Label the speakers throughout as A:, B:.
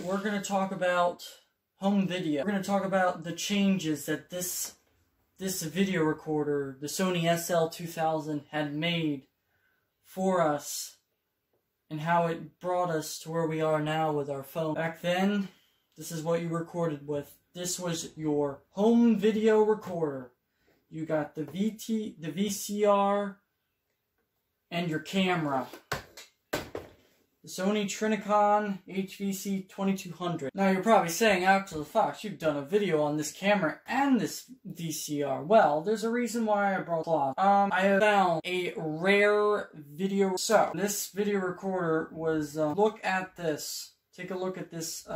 A: we're going to talk about home video. We're going to talk about the changes that this video recorder, the Sony SL2000, had made for us, and how it brought us to where we are now with our phone. Back then, this is what you recorded with. This was your home video recorder. You got the VCR, and your camera. The Sony Trinicon HVC2200. Now you're probably saying, Axel Fox, you've done a video on this camera and this VCR. Well, there's a reason why I brought cloth. I have found a rare video. So, this video recorder was, look at this. Take a look at this,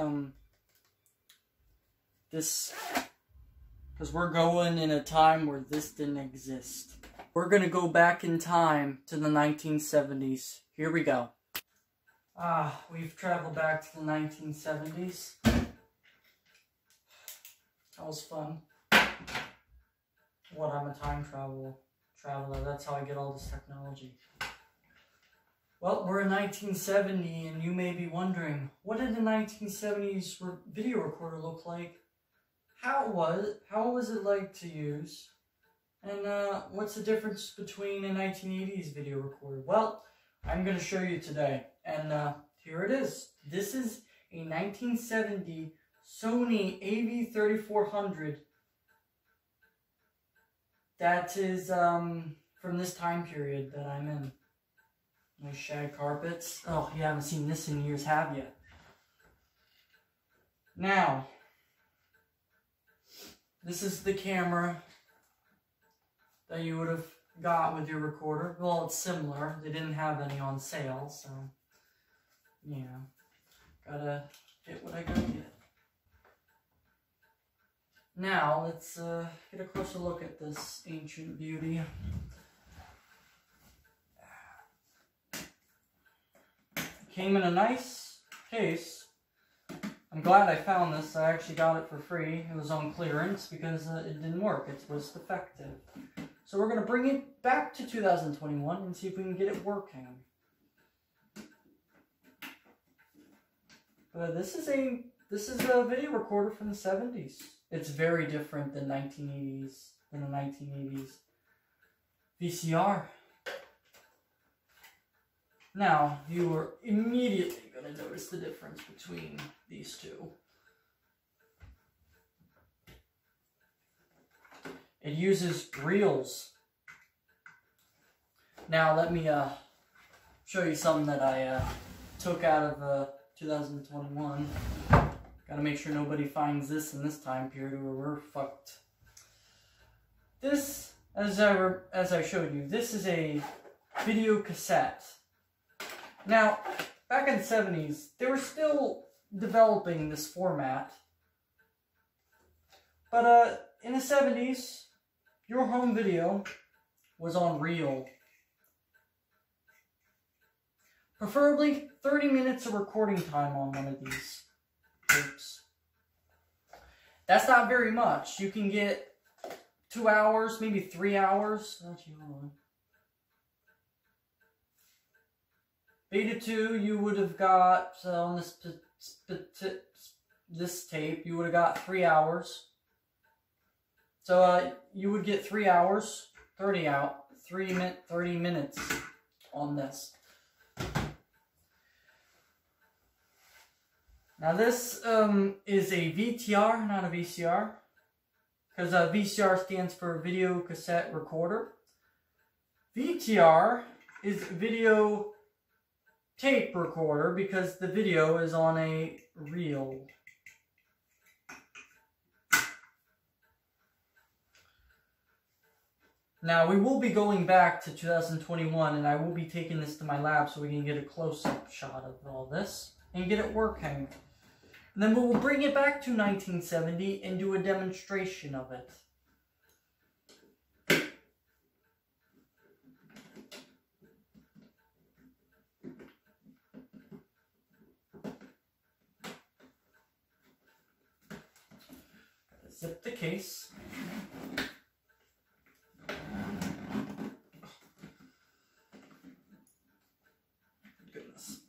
A: because we're going in a time where this didn't exist. We're going to go back in time to the 1970s. Here we go. We've traveled back to the 1970s. That was fun. What, I'm a time traveler. That's how I get all this technology. Well, we're in 1970, and you may be wondering, what did the 1970s video recorder look like? How was it like to use? And what's the difference between a 1980s video recorder? Well, I'm going to show you today. And here it is. This is a 1970 Sony AV-3400 that is from this time period that I'm in. Nice shag carpets. Oh, you haven't seen this in years, have you? Now, this is the camera that you would have got with your recorder. Well, it's similar. They didn't have any on sale, so yeah, gotta get what I gotta get. Now, let's get a closer look at this ancient beauty. Came in a nice case. I'm glad I found this. I actually got it for free. It was on clearance because it didn't work. It was defective. So we're going to bring it back to 2021 and see if we can get it working. But this is a video recorder from the 70s. It's very different than the 1980s VCR. Now, you are immediately going to notice the difference between these two. It uses reels. Now, let me show you something that I took out of 2021. Gotta make sure nobody finds this in this time period or we're fucked. This, as I showed you, this is a video cassette. Now, back in the 70s, they were still developing this format. But in the 70s, your home video was on reel. Preferably 30 minutes of recording time on one of these tapes. That's not very much. You can get 2 hours, maybe 3 hours. Beta 2, you would have got, on this tape, you would have got 3 hours. So you would get 3 hours, 30 minutes on this. Now this is a VTR, not a VCR, because VCR stands for Video Cassette Recorder. VTR is video tape recorder because the video is on a reel. Now, we will be going back to 2021, and I will be taking this to my lab so we can get a close-up shot of all this and get it working. And then we will bring it back to 1970 and do a demonstration of it. Zip the case. Goodness.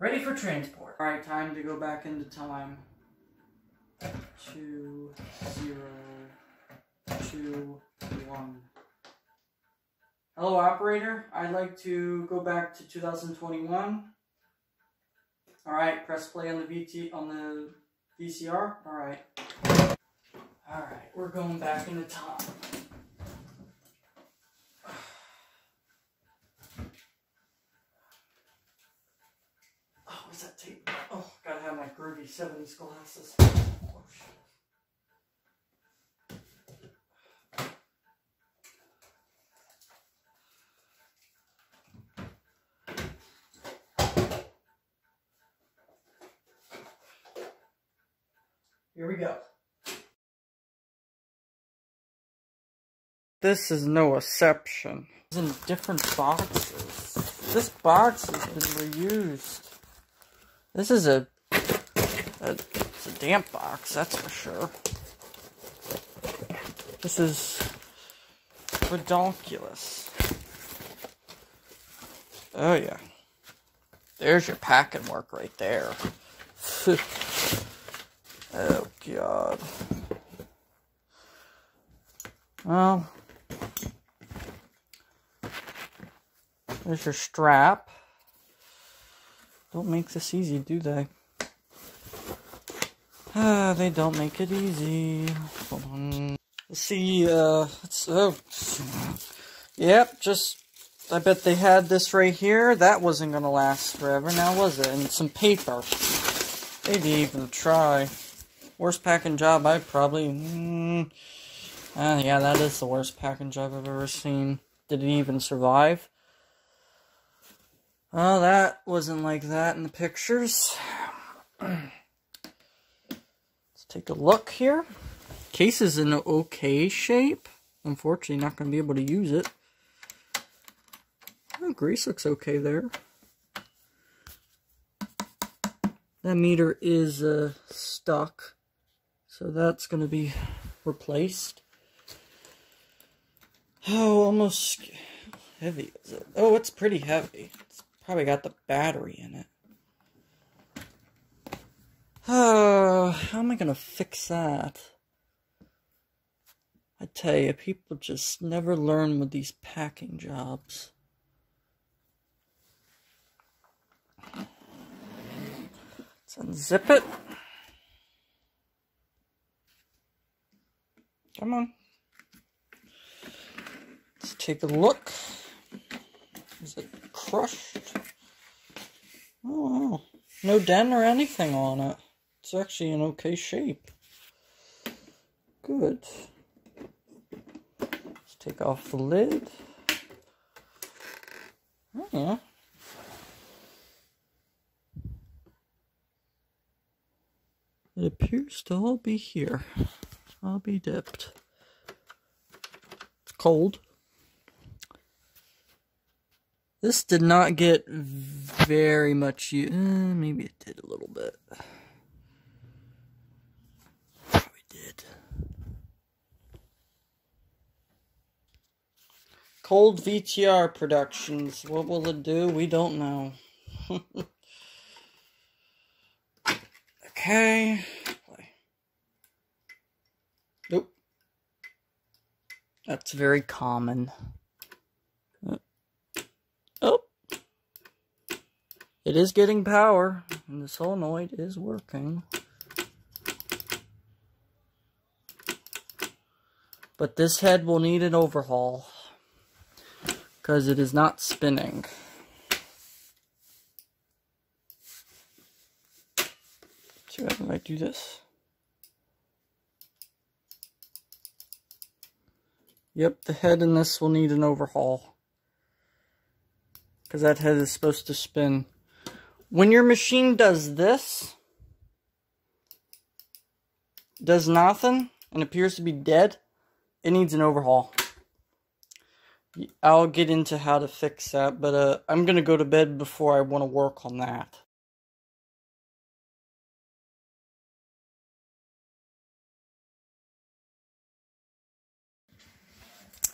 A: Ready for transport. Alright, time to go back into time. 2, 0, 2, 1. Hello, operator. I'd like to go back to 2021. Alright, press play on the VCR. Alright. Alright, we're going back into time. Oh, what's that tape? Oh, gotta have my groovy 70s glasses. Oh, shit. Here we go. This is no exception. It's in different boxes. This box has been reused. This is it's a damp box, that's for sure. This is redonkulous. Oh yeah. There's your packing work right there. Oh god. Well, there's your strap. Don't make this easy, do they? They don't make it easy. Hold on. Let's see, yep, I bet they had this right here. That wasn't gonna last forever, now was it? And some paper. Maybe even try. Worst packing job I'd probably... yeah, that is the worst packing job I've ever seen. Did it even survive? Well, that wasn't like that in the pictures. Let's take a look here. Case is in okay shape. Unfortunately, not going to be able to use it. Oh, grease looks okay there. That meter is stuck, so that's going to be replaced. Oh, almost heavy is it? Oh, it's pretty heavy. It's probably got the battery in it. Oh, how am I going to fix that? I tell you, people just never learn with these packing jobs. Let's unzip it. Come on. Let's take a look. Is it crushed? Oh, wow. No dent or anything on it. It's actually in okay shape. Good. Let's take off the lid. Oh, yeah. It appears to all be here. I'll be dipped. It's cold. This did not get very much use. Maybe it did a little bit. Probably did. Cold VTR Productions. What will it do? We don't know. Okay. Nope. That's very common. Oh. It is getting power, and the solenoid is working. But this head will need an overhaul, because it is not spinning. See what happens if I do this. Yep, the head in this will need an overhaul, because that head is supposed to spin. When your machine does this, does nothing, and appears to be dead, it needs an overhaul. I'll get into how to fix that, but I'm going to go to bed before I want to work on that.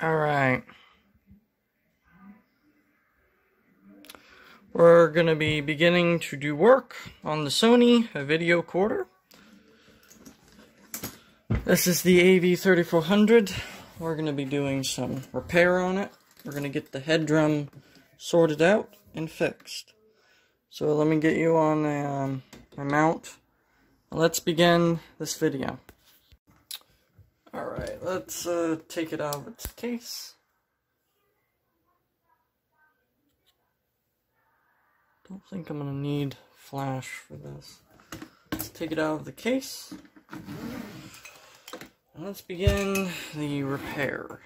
A: Alright. We're going to be beginning to do work on the Sony video recorder. This is the AV-3400. We're going to be doing some repair on it. We're going to get the head drum sorted out and fixed. So let me get you on my mount. Let's begin this video. Alright, let's take it out of its case. Don't think I'm going to need flash for this. Let's take it out of the case. And let's begin the repair.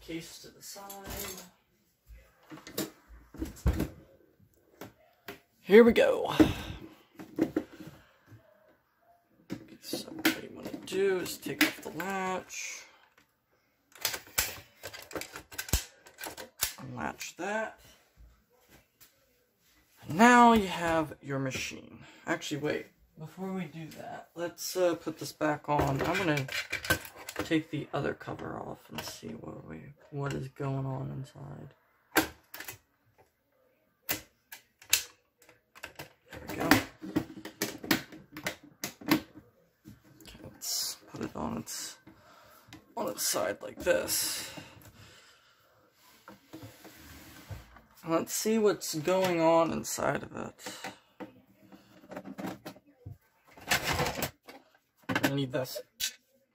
A: Case to the side. Here we go. So what you want to do is take off the latch. Unlatch that. And now you have your machine. Actually, wait. Before we do that, let's put this back on. I'm going to take the other cover off and see what is going on inside. There we go. Okay, let's put it on its side like this. Let's see what's going on inside of it. I'm gonna need this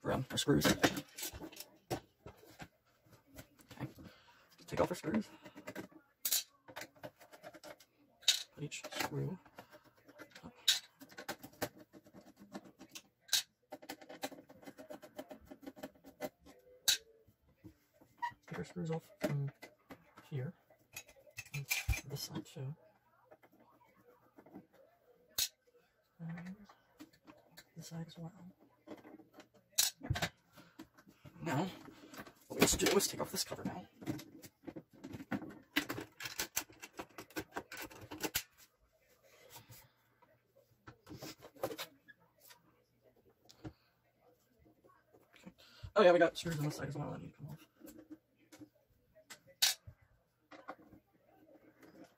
A: for screws. Okay. Take off our screws. Put each screw. Take our screws off from here. And this side too. And this side as well. Now, what we have to do is take off this cover now. Okay. Oh yeah, we got screws on this side as well that need to come off.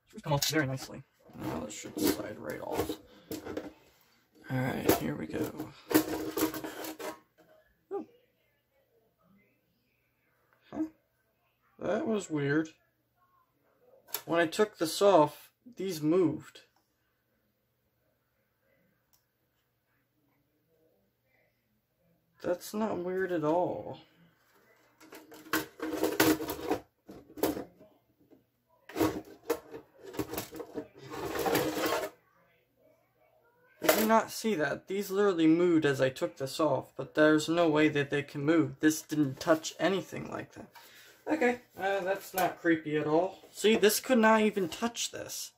A: Screws come off very nicely. Now this should slide right off. Alright, here we go. That was weird. When I took this off, these moved. That's not weird at all. Did you not see that? These literally moved as I took this off, but there's no way that they can move. This didn't touch anything like that. Okay, that's not creepy at all. See, this could not even touch this.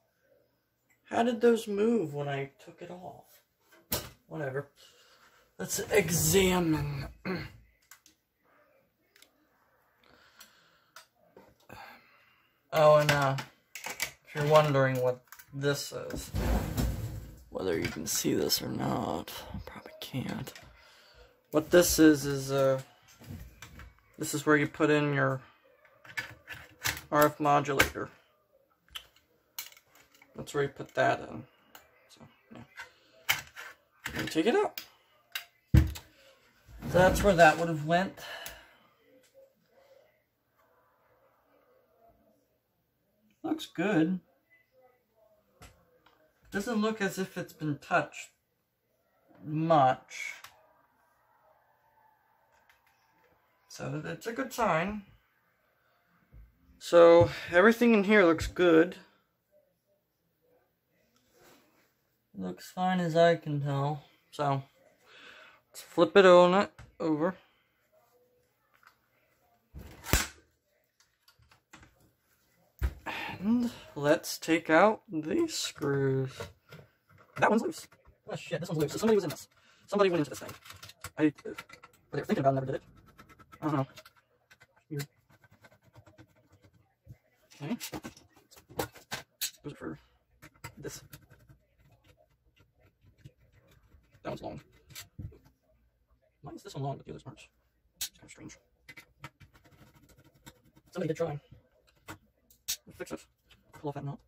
A: How did those move when I took it off? Whatever. Let's examine. Oh, and if you're wondering what this is, whether you can see this or not, probably can't. What this is this is where you put in your RF modulator. That's where you put that in. So, yeah. Let me take it out. So that's where that would have went. Looks good. Doesn't look as if it's been touched much. So that's a good sign. So everything in here looks good. Looks fine as I can tell. So let's flip it over. And let's take out these screws. That one's loose. Oh shit, this one's loose. So somebody was in this. Somebody went into this thing. Or they were thinking about it, never did it. I don't know. Weird. Okay. Those are for this. That one's long. Why is this one long but the others aren't? It's kind of strange. Somebody did try. Fix it. Pull off that knot.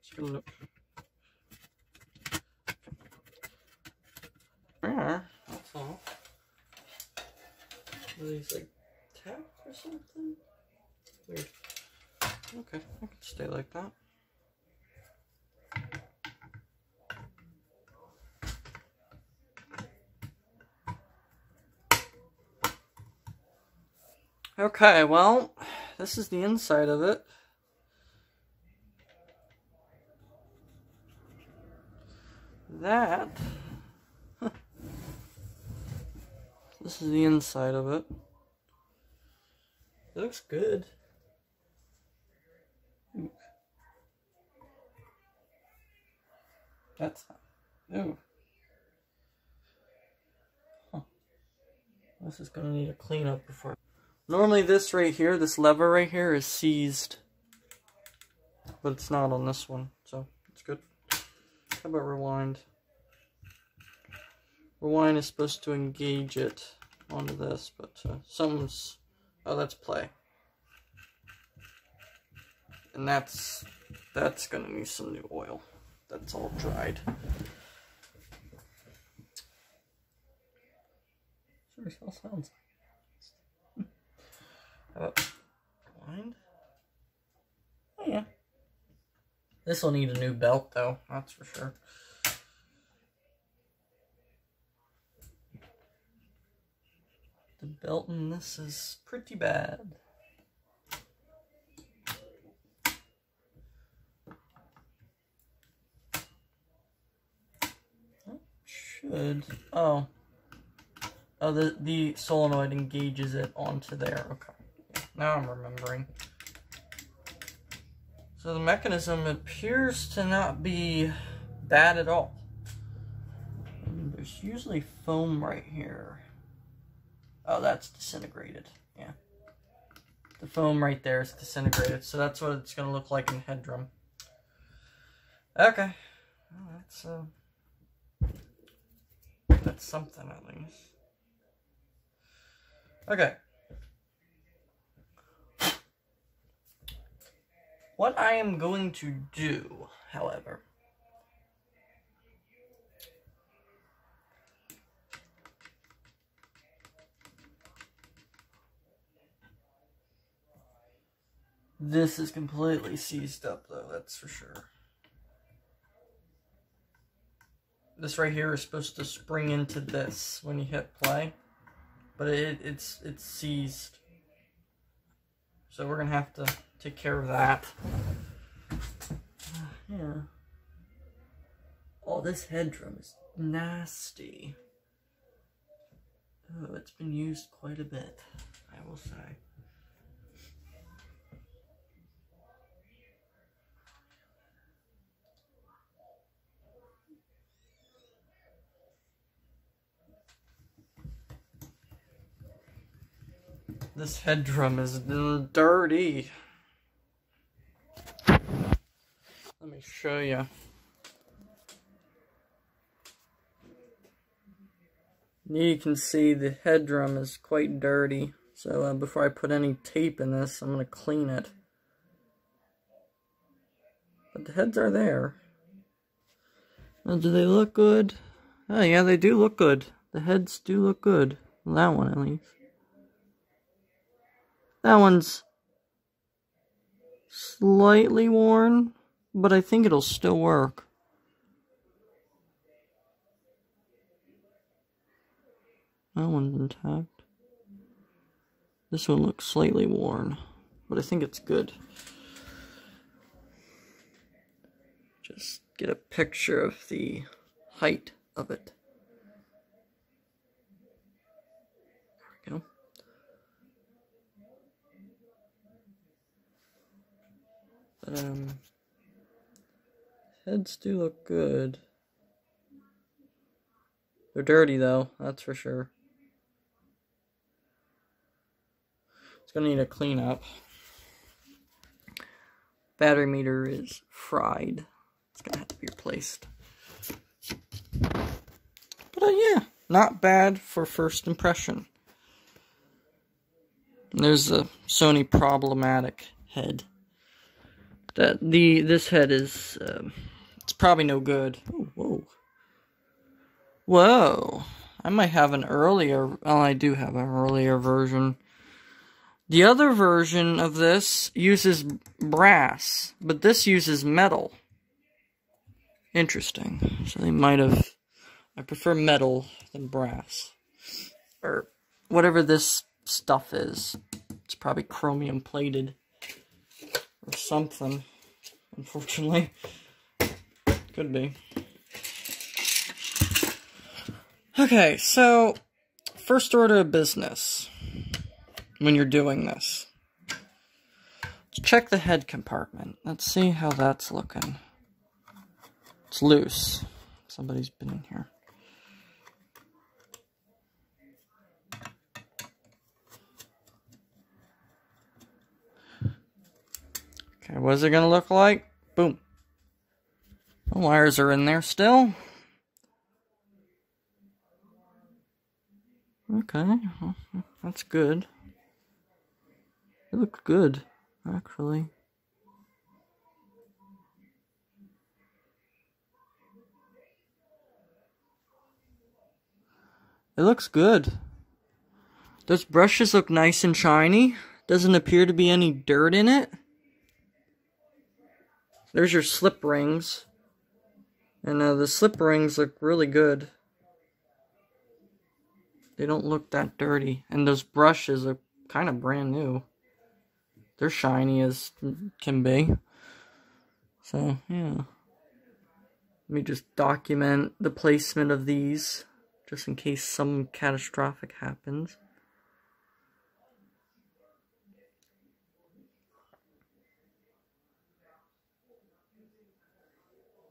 A: Screw it up. There. That's all. Are these like tack or something? Weird. Okay, I can stay like that. Okay, well, this is the inside of it. This is the inside of it. It looks good. That's ooh. Huh. This is gonna need a cleanup before. Normally this right here, this lever right here is seized. But it's not on this one, so it's good. How about rewind? Rewind is supposed to engage it onto this, but something's... Oh, that's play. And that's gonna need some new oil. That's all dried. Sure as hell sounds. How about rewind? Oh yeah. This will need a new belt though, that's for sure. The belt in this is pretty bad. That should... Oh, the solenoid engages it onto there. Okay. Now I'm remembering. So the mechanism appears to not be bad at all. There's usually foam right here. Oh, that's disintegrated. Yeah. The foam right there is disintegrated, so that's what it's going to look like in headroom. Okay. Well, that's something at least. Okay. What I am going to do, however, this is completely seized up though, that's for sure. This right here is supposed to spring into this when you hit play, but it's seized. So we're gonna have to take care of that. Yeah. Oh, this headroom is nasty. Oh, it's been used quite a bit, I will say. This headroom is dirty. Let me show you. You can see the headroom is quite dirty. So before I put any tape in this, I'm going to clean it. But the heads are there. Now, do they look good? Oh yeah, they do look good. The heads do look good. Well, that one at least. That one's slightly worn, but I think it'll still work. That one's intact. This one looks slightly worn, but I think it's good. Just get a picture of the height of it. There we go. But, heads do look good. They're dirty though, that's for sure. It's gonna need a cleanup. battery meter is fried. It's gonna have to be replaced. But yeah, not bad for first impression. There's the Sony problematic head. This head is it's probably no good. Ooh, whoa. Whoa. I might have an earlier, well, I do have an earlier version. The other version of this uses brass, but this uses metal. Interesting. So they might have, I prefer metal than brass. Or whatever this stuff is. It's probably chromium plated. Or something, unfortunately. Could be. Okay, so, first order of business when you're doing this. Let's check the head compartment. Let's see how that's looking. It's loose. Somebody's been in here. Okay, what is it going to look like? Boom. The wires are in there still. Okay, well, that's good. It looks good, actually. It looks good. Those brushes look nice and shiny. Doesn't appear to be any dirt in it. There's your slip rings. And the slip rings look really good. They don't look that dirty. And those brushes are kind of brand new. They're shiny as can be. So, yeah. Let me just document the placement of these, just in case some catastrophic happens.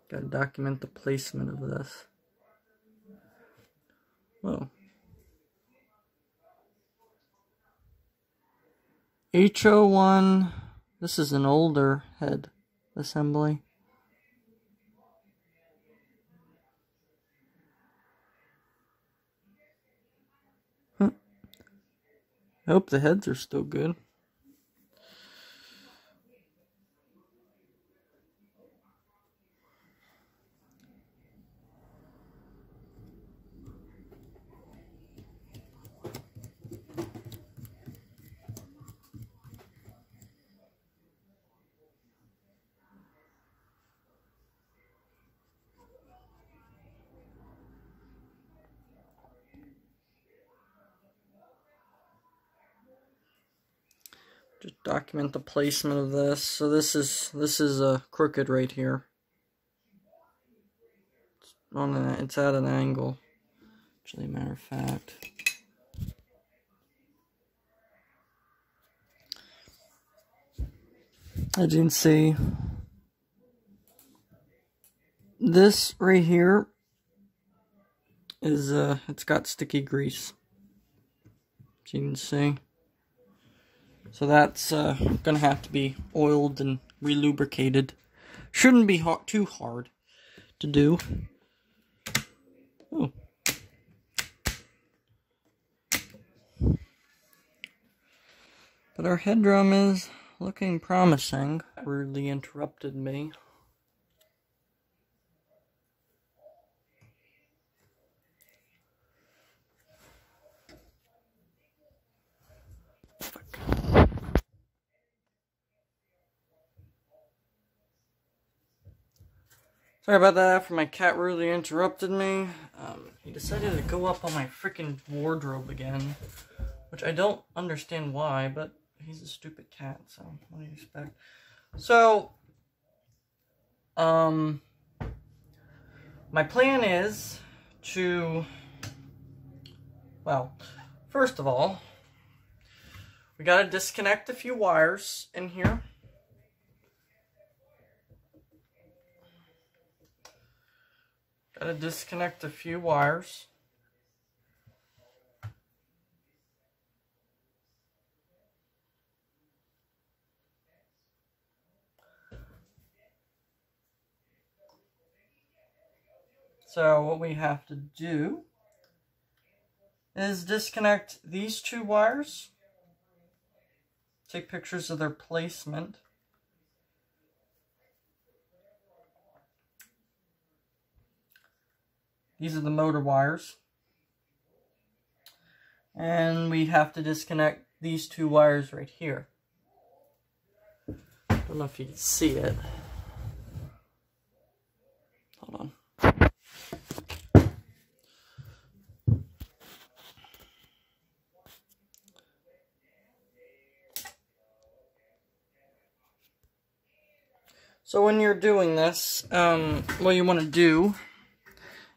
A: Gotta document the placement of this. Whoa. H01, this is an older head assembly. I hope the heads are still good. Just document the placement of this. So this is crooked right here. It's at an angle. Actually, matter of fact. As you can see, this right here is it's got sticky grease. As you can see. So that's gonna have to be oiled and relubricated. Shouldn't be too hard to do. Oh. But our head drum is looking promising. Rudely interrupted me. Sorry about that, after my cat rudely interrupted me. He decided to go up on my freaking wardrobe again. Which I don't understand why, but he's a stupid cat, so what do you expect? So, my plan is to, well, first of all, we gotta disconnect a few wires in here. Gotta disconnect a few wires. So what we have to do is disconnect these two wires, take pictures of their placement. These are the motor wires. And we have to disconnect these two wires right here. I don't know if you can see it. Hold on. So when you're doing this, what you want to do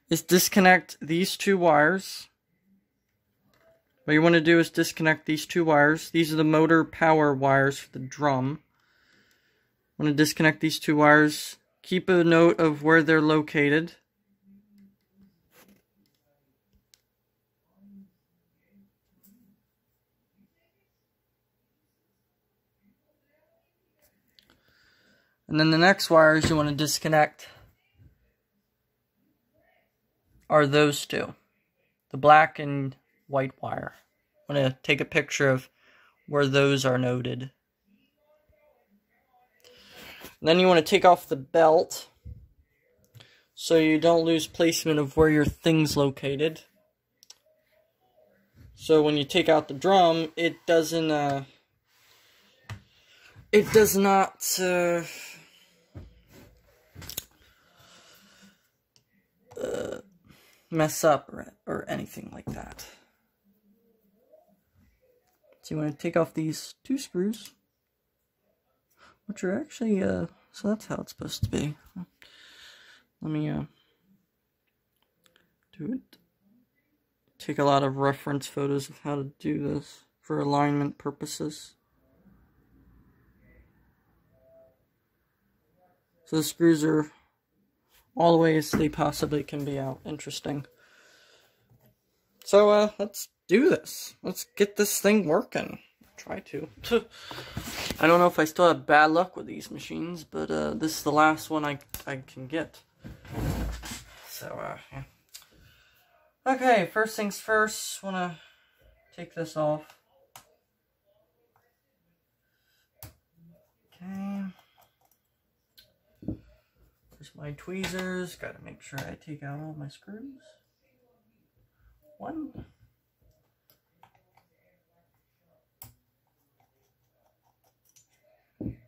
A: is disconnect these two wires. What you want to do is disconnect these two wires. These are the motor power wires for the drum. You want to disconnect these two wires. Keep a note of where they're located. And then the next wires you want to disconnect are those two. The black and white wire. I'm going to take a picture of where those are noted. And then you want to take off the belt so you don't lose placement of where your thing's located. So when you take out the drum, it does not mess up or anything like that. So you want to take off these two screws, which are actually, so that's how it's supposed to be. Let me do it. Take a lot of reference photos of how to do this for alignment purposes. So the screws are all the way as they possibly can be out. Interesting. So let's do this. Let's get this thing working. Try to. I don't know if I still have bad luck with these machines, but this is the last one I can get. So yeah. Okay, first things first, wanna take this off. Okay. There's my tweezers. Gotta make sure I take out all my screws. One.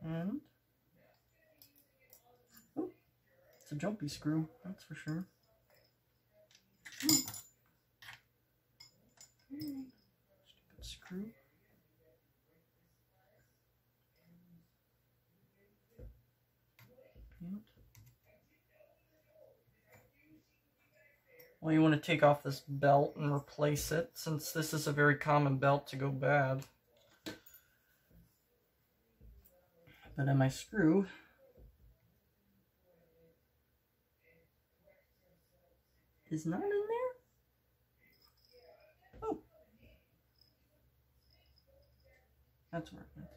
A: And oh, it's a jumpy screw, that's for sure. Stupid screw. Well, you want to take off this belt and replace it, since this is a very common belt to go bad. But then my screw is not in there? Oh. That's where it went.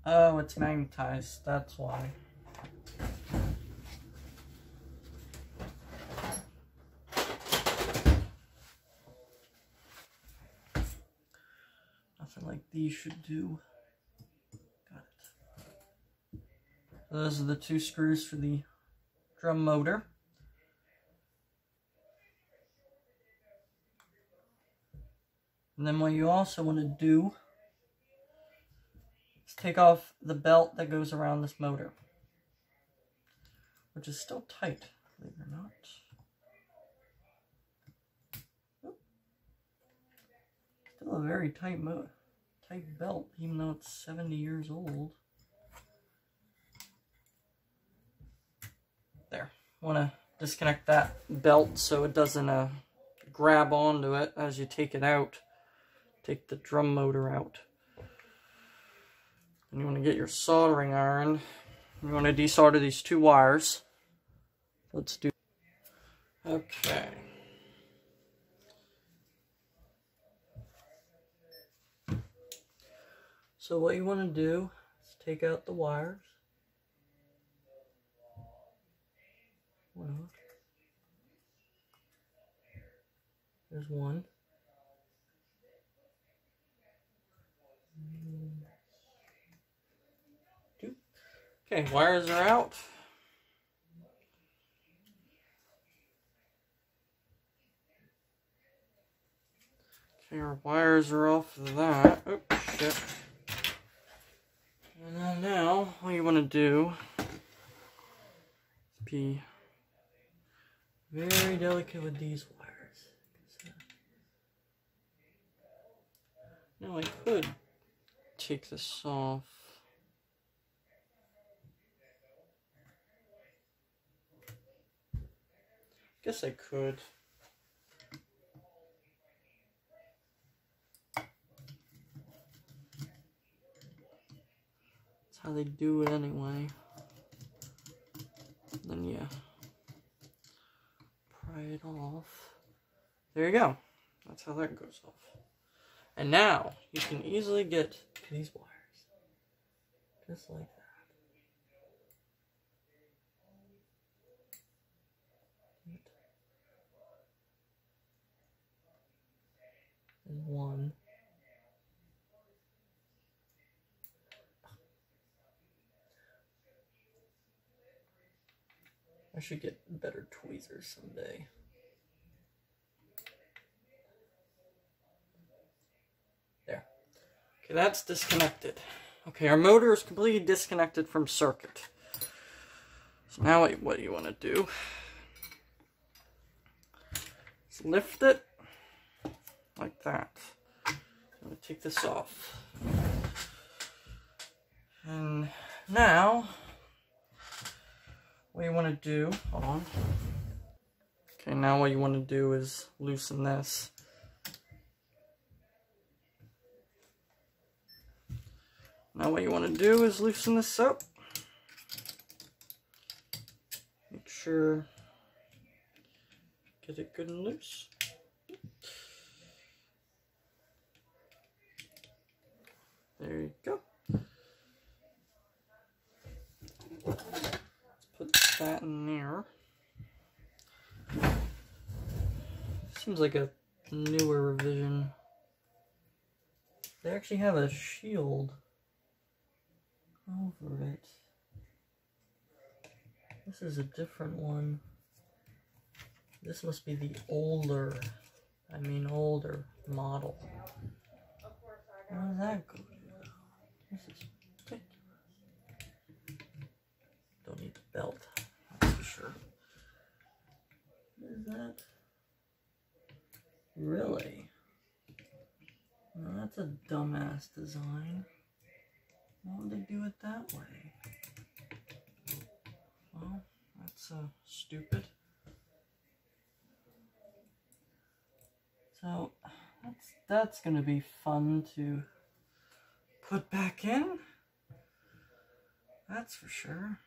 A: Oh, it's magnetized, that's why. Nothing like these should do. Got it. So those are the two screws for the drum motor. And then what you also want to do is take off the belt that goes around this motor, which is still tight, believe it or not. Oop. Still a very tight belt, even though it's 70 years old. There. Want to disconnect that belt so it doesn't grab onto it as you take it out. Take the drum motor out. And you want to get your soldering iron. You want to desolder these two wires. Let's do. Okay. So what you want to do is take out the wires. Well, there's one. Two. Okay, wires are out. Okay, our wires are off of that. Oh, shit. And then now, what you want to do is be very delicate with these wires. Now I could take this off. Guess I could. That's how they do it anyway. Then yeah, pry it off. There you go. That's how that goes off. And now you can easily get these wires, just like that. And one. I should get better tweezers someday. There. Okay, that's disconnected. Okay, our motor is completely disconnected from circuit. So now what you want to do is lift it like that. I'm going to take this off. And now, what you want to do, hold on. Okay, now what you want to do is loosen this. Now what you want to do is loosen this up. Make sure, get it good and loose. There you go. Let's put that in there. Seems like a newer revision. They actually have a shield over it. This is a different one. This must be the older model. Where does that go to? This is ridiculous. Don't need the belt, that's for sure. What is that? Really? No, that's a dumbass design. Why would they do it that way? Well, that's stupid. So, that's gonna be fun to put back in. That's for sure.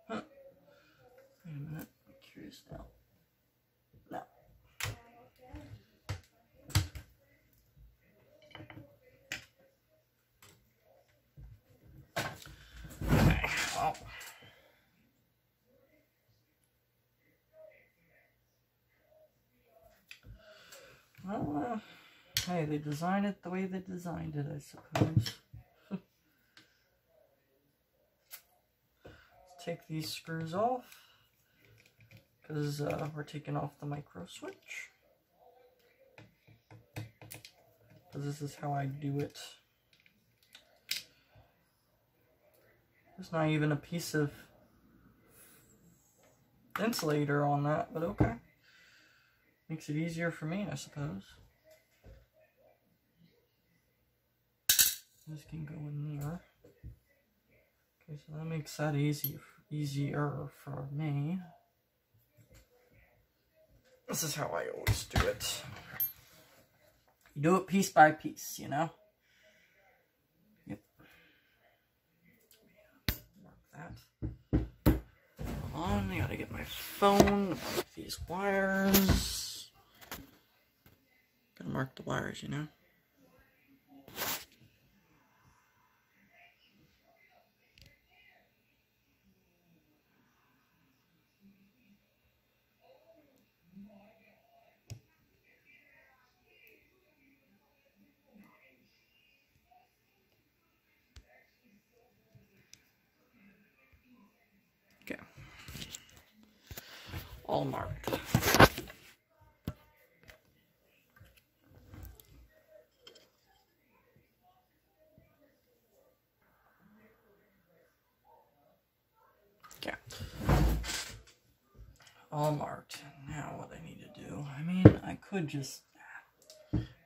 A: Huh. Wait a minute, I'm curious now. No. Okay, well, hey, they designed it the way they designed it, I suppose. Let's take these screws off, because we're taking off the micro switch. Because this is how I do it. There's not even a piece of insulator on that, but okay. Makes it easier for me, I suppose. This can go in there. Okay, so that makes that easier for me. This is how I always do it. You do it piece by piece, you know? Yep. Mark that. Hold on, I gotta get my phone, mark these wires. Gotta mark the wires, you know? Okay. All marked. Okay. All marked. Now what I need to do, I mean, I could just...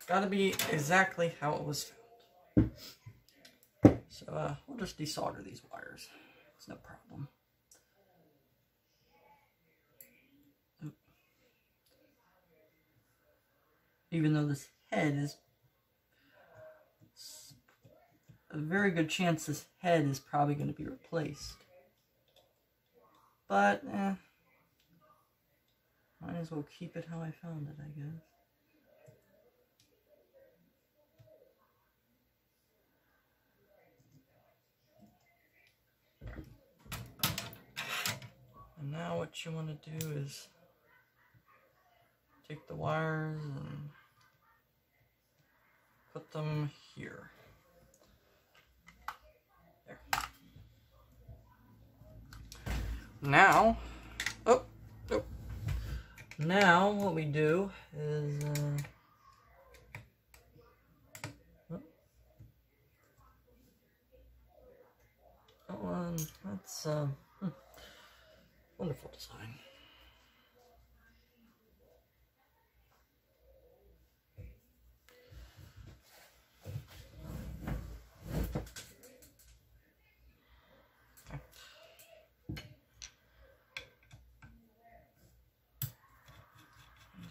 A: Gotta be exactly how it was found. So, we'll just desolder these wires. It's no problem. Oop. Even though this head is... a very good chance this head is probably going to be replaced. But, might as well keep it how I found it, I guess. And now what you want to do is take the wires and put them here. There. Now, now what we do is, that's, wonderful design. Okay.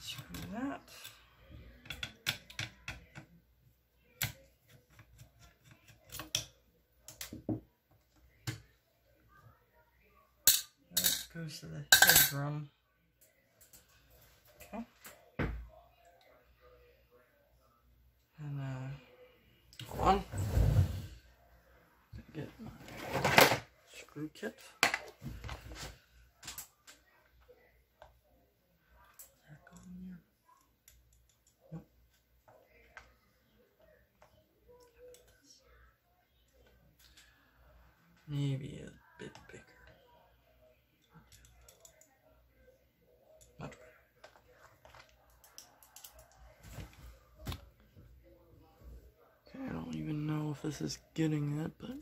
A: Screw that. That goes to the head drum. Okay. And hold on. Get my screw kit. Maybe a bit bigger. Much better. Okay, I don't even know if this is getting it, but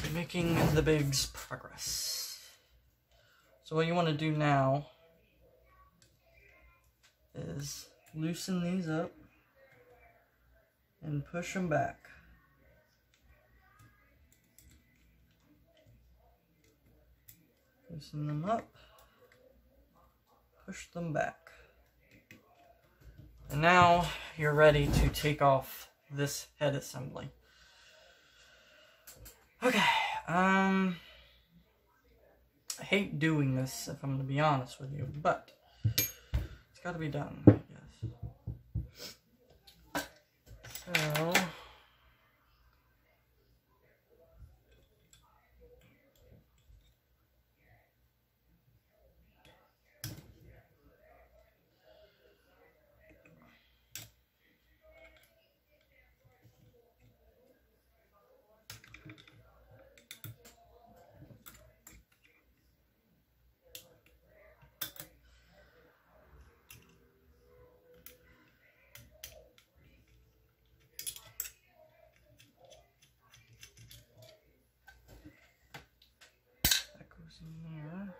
A: we're making the bigs progress. So what you want to do now is loosen these up and push them back. Loosen them up, push them back. And now you're ready to take off this head assembly. Okay, I hate doing this, if I'm going to be honest with you, but it's got to be done, I guess. So... in there.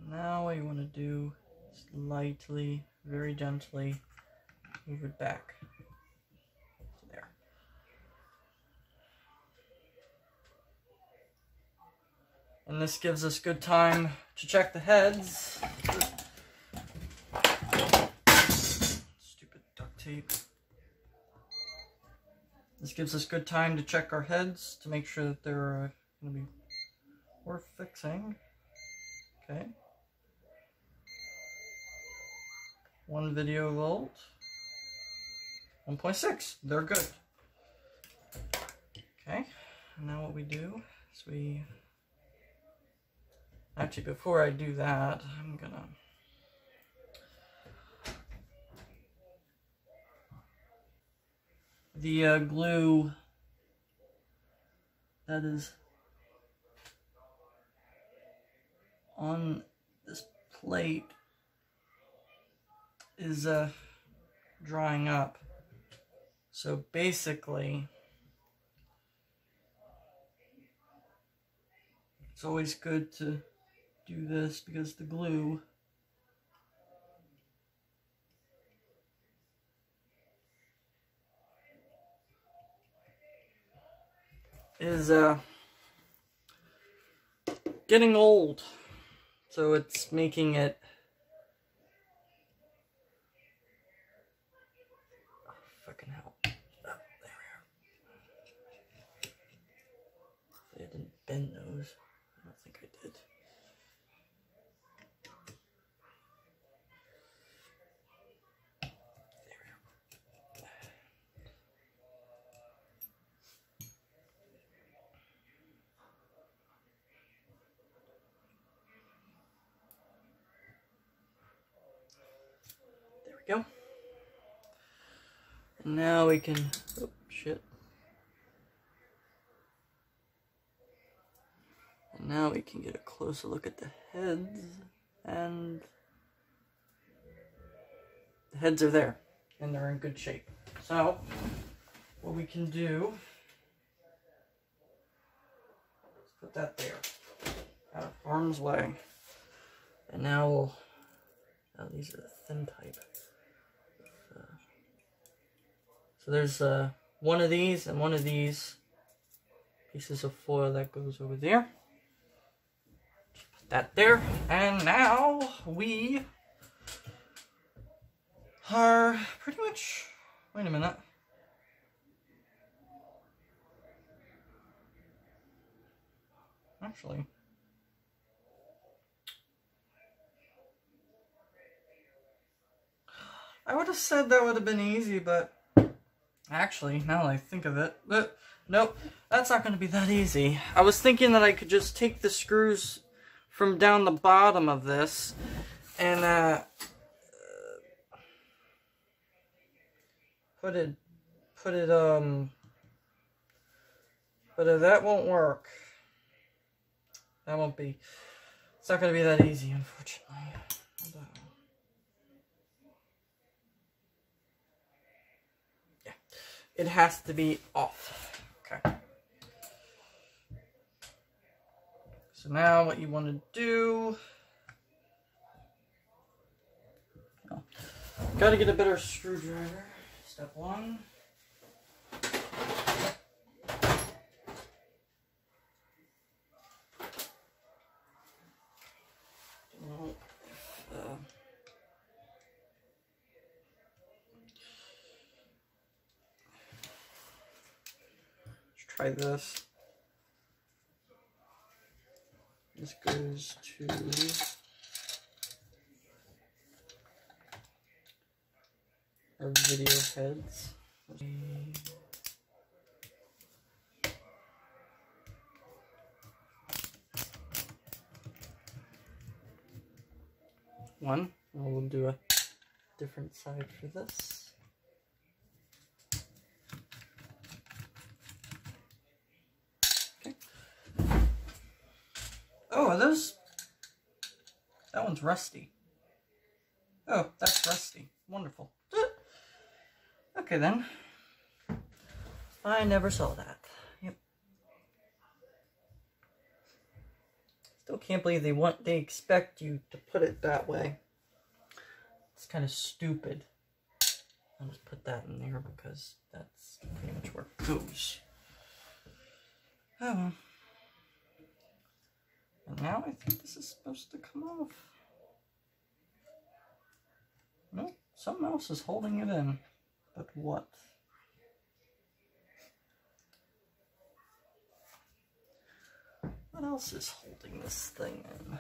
A: Now what you want to do is Just lightly, very gently move it back. There. And this gives us good time to check the heads. Stupid duct tape. This gives us good time to check our heads to make sure that they're going to be worth fixing. Okay. 1 video volt. 1.6. They're good. Okay. And now what we do is we... Actually, before I do that, I'm gonna... The glue that is on this plate is drying up. So basically, it's always good to do this because the glue is getting old, so it's making it fucking hell. Oh, there we are. I didn't bend those. I don't think I did. Go. And now we can, oh shit. And now we can get a closer look at the heads, and the heads are there, and they're in good shape. So, what we can do, let's put that there, out of harm's way. And now we'll, these are the thin type. So there's one of these and one of these pieces of foil that goes over there. Just put that there. And now we are pretty much... Wait a minute. Actually... I would have said that would have been easy, but... Actually, now that I think of it, nope, that's not going to be that easy. I was thinking that I could just take the screws from down the bottom of this and put it, but that won't work. That won't be, it's not going to be that easy, unfortunately. It has to be off. Okay. So now what you want to do... Oh, got to get a better screwdriver. Step 1. Try this. This goes to our video heads. One. We'll do a different side for this. Oh, are those? That one's rusty. Oh, that's rusty. Wonderful. Okay then. I never saw that. Yep. Still can't believe they expect you to put it that way. It's kind of stupid. I'll just put that in there because that's pretty much where it goes. Oh well. And now I think this is supposed to come off. Nope, something else is holding it in. But what? What else is holding this thing in?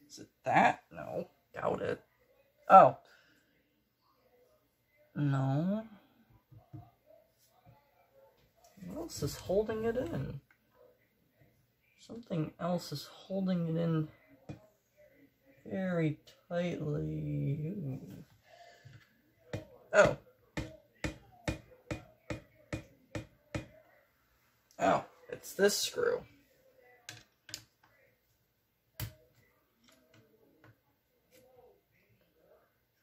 A: Is it that? No, doubt it. Oh. No. What else is holding it in? Something else is holding it in very tightly. Ooh. Oh. Oh, it's this screw.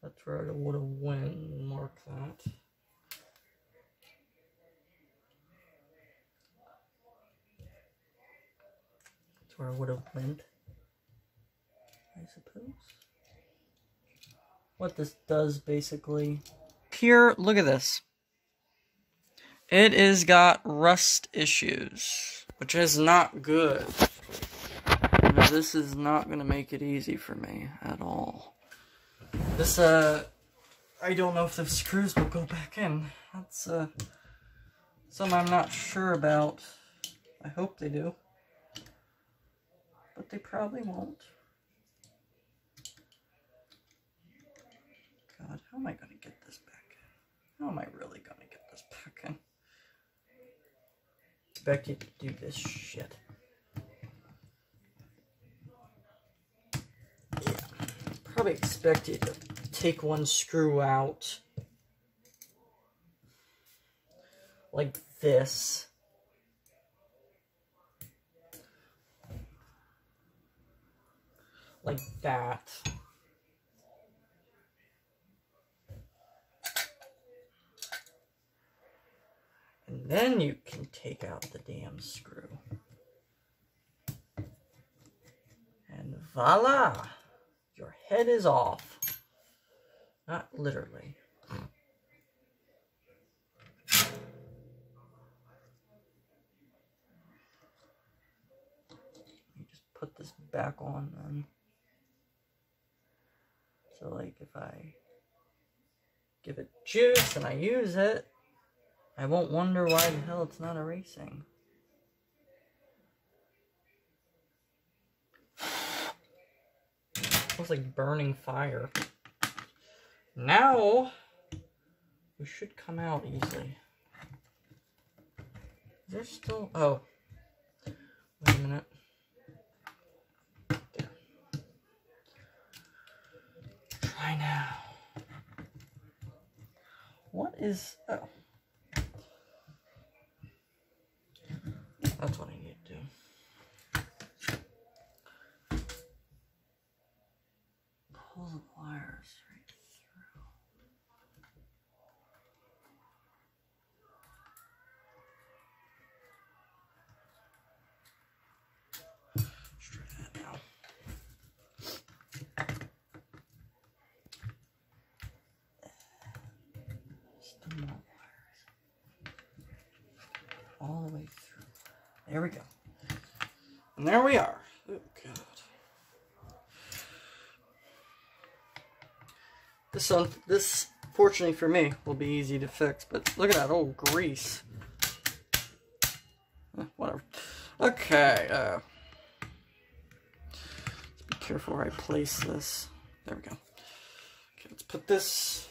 A: That's where I would have went and marked that. That's where I would have went, I suppose. What this does basically. Here, look at this. It is got rust issues, which is not good. Now, this is not going to make it easy for me at all. This, I don't know if the screws will go back in. That's, something I'm not sure about. I hope they do. But they probably won't. God, how am I going to get this back in? How am I really going to get this back in? Expect you to do this shit. Yeah. Probably expect you to take one screw out. Like this. Like that. And then you can take out the damn screw. And voila! Your head is off. Not literally. You just put this back on then. So like if I give it juice and I use it, I won't wonder why the hell it's not erasing. Looks like burning fire. Now, we should come out easily. Is there still... Oh. Wait a minute. There. Try now. What is... Oh. That's what I need to do. Pull the wires right through. Let's try that now. Still more wires. All the way through. There we go. And there we are. Oh, God. This, fortunately for me, will be easy to fix. But look at that old grease. Whatever. Okay. Let's be careful where I place this. There we go. Okay, let's put this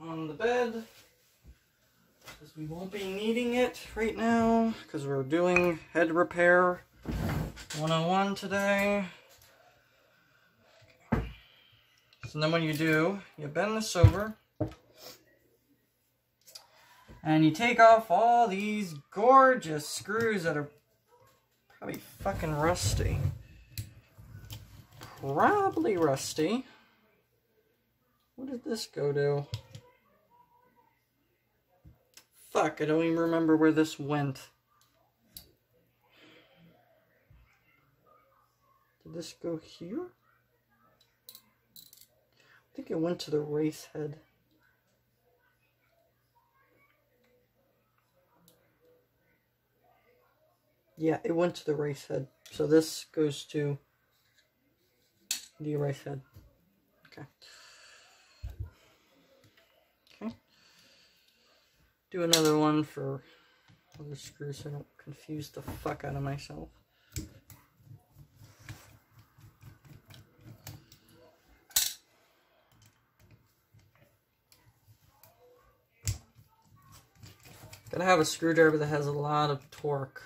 A: on the bed. Because we won't be needing it right now, because we're doing head repair 101 today. Okay. So then what you do, you bend this over, and you take off all these gorgeous screws that are probably fucking rusty. Probably rusty. What did this go to? Fuck, I don't even remember where this went. Did this go here? think it went to the race head. Yeah, it went to the race head. So this goes to the race head. Okay. Okay. Do another one for other screws so I don't confuse the fuck out of myself. Gotta have a screwdriver that has a lot of torque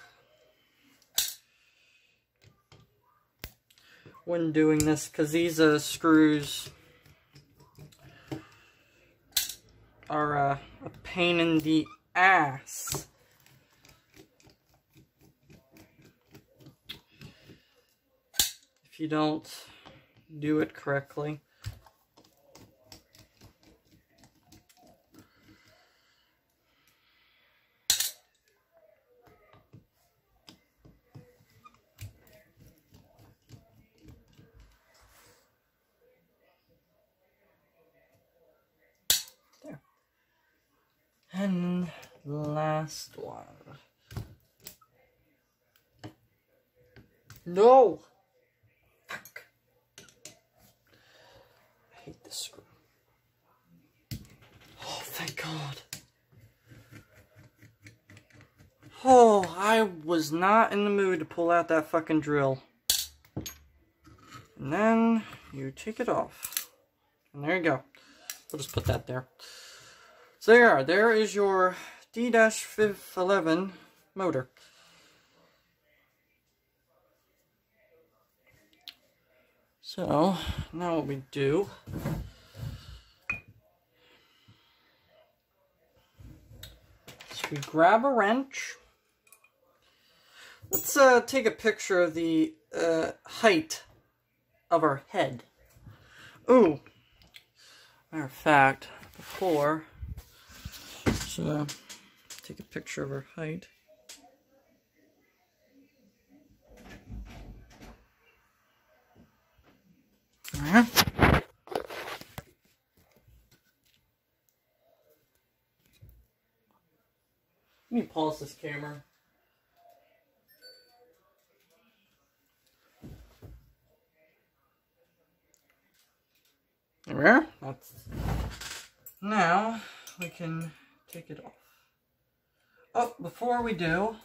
A: when doing this, because these screws are a pain in the ass. If you don't do it correctly. There. And the last one. No! Fuck. I hate this screw. Oh, thank God. Oh, I was not in the mood to pull out that fucking drill. And then you take it off. And there you go. We'll just put that there. So there is your D-11 motor. So, now what we do is we grab a wrench. Let's take a picture of the height of our head. Ooh, matter of fact, before, so take a picture of our height. Alright. Let me pause this camera. There. That's. Now we can take it off. Oh, before we do,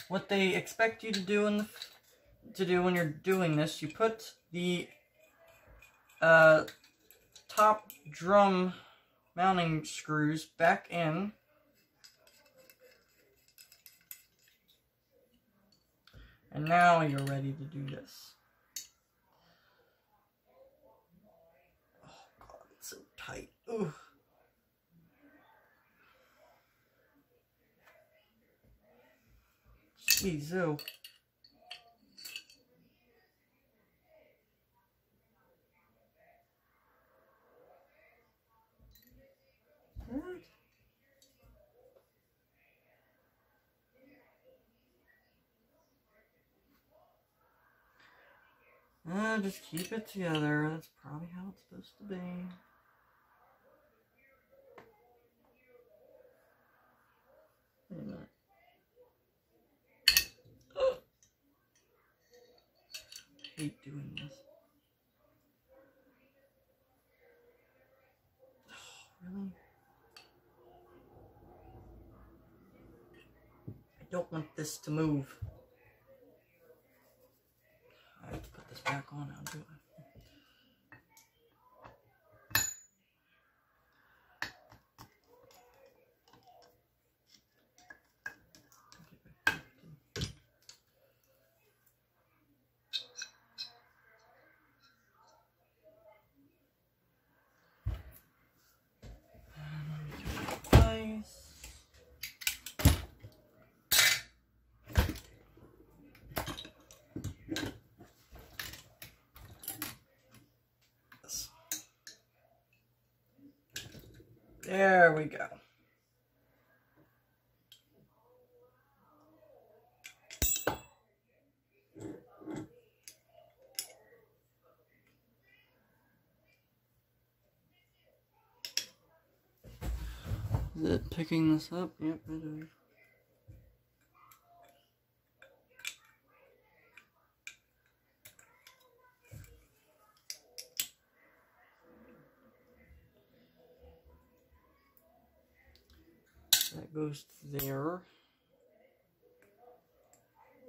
A: what they expect you to do when you're doing this, you put the top drum mounting screws back in. And now you're ready to do this. Oh God, it's so tight. Ooh. Jeez, ooh. Just keep it together. That's probably how it's supposed to be. Wait a minute. I hate doing this. Oh, really? I don't want this to move. I have to put this back on now, do I? There we go. Is it picking this up? Yep, it is. That goes there.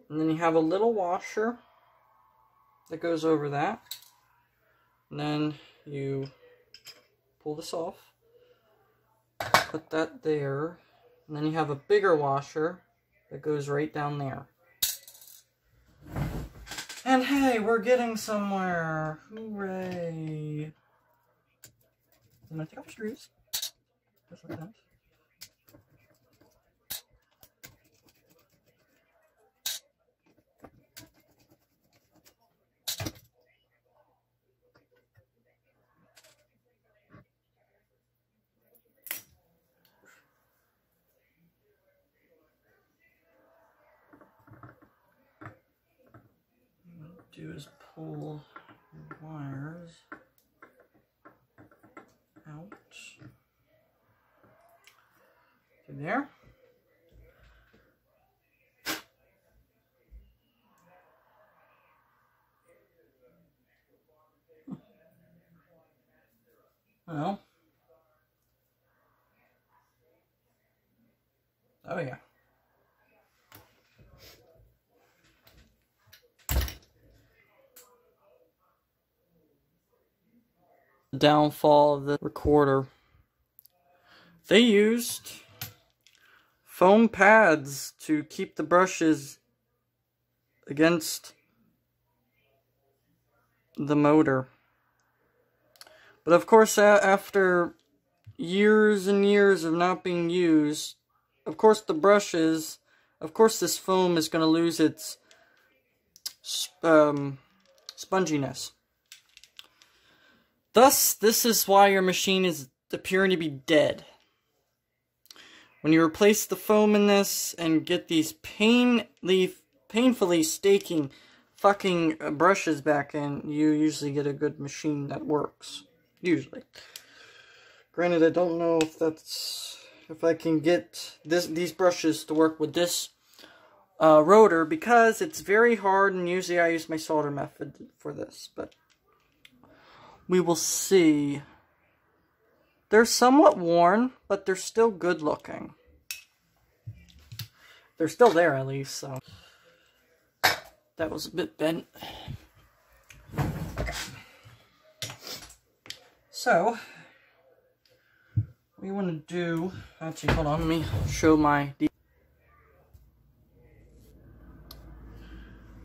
A: And then you have a little washer that goes over that. And then you pull this off. Put that there. And then you have a bigger washer that goes right down there. And hey, we're getting somewhere. Hooray. I'm gonna take off the screws. Just like that. Do is pull the wires out to there. Well, oh yeah. The downfall of the recorder. They used foam pads to keep the brushes against the motor. But of course, after years and years of not being used, of course the brushes, of course this foam is going to lose its sponginess. Thus, this is why your machine is appearing to be dead. When you replace the foam in this and get these painfully staking fucking brushes back in, you usually get a good machine that works. Usually. Granted, I don't know if I can get these brushes to work with this rotor, because it's very hard, and usually I use my solder method for this, but we will see. They're somewhat worn, but they're still good looking. They're still there, at least, so. That was a bit bent. So, what you want to do, actually, hold on, let me show my...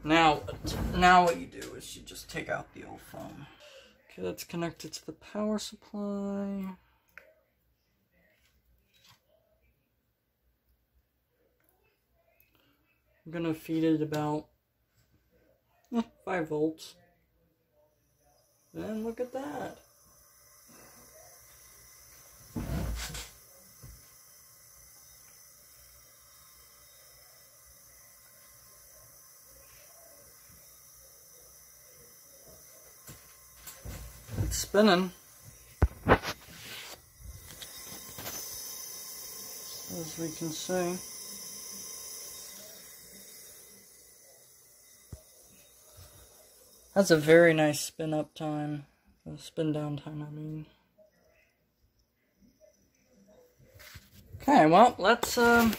A: Now what you do is you just take out the old foam. Okay, that's connected to the power supply. I'm gonna feed it about 5 volts. And look at that. It's spinning. As we can see. That's a very nice spin up time. Spin down time, I mean. Okay, well, let's turn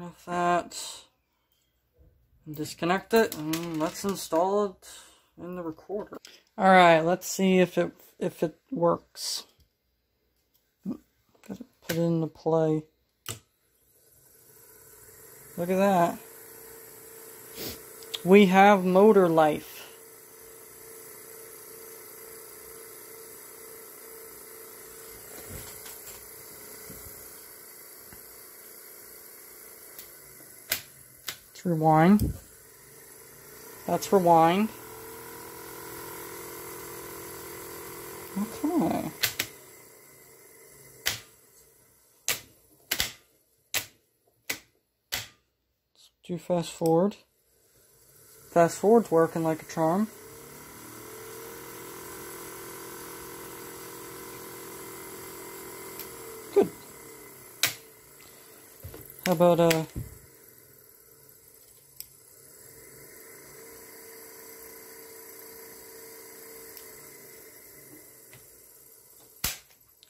A: off that. Disconnect it, and let's install it in the recorder. Alright, let's see if it works. Gotta put it into play. Look at that. We have motor life. Let's rewind. That's rewind. Okay. Let's do fast forward. Fast forward's working like a charm. How about,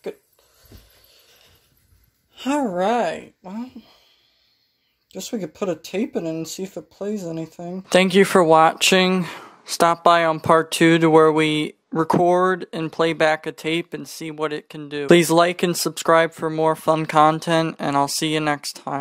A: good. Alright, well, guess we could put a tape in it and see if it plays anything. Thank you for watching. Stop by on part 2 to where we record and play back a tape and see what it can do. Please like and subscribe for more fun content, and I'll see you next time.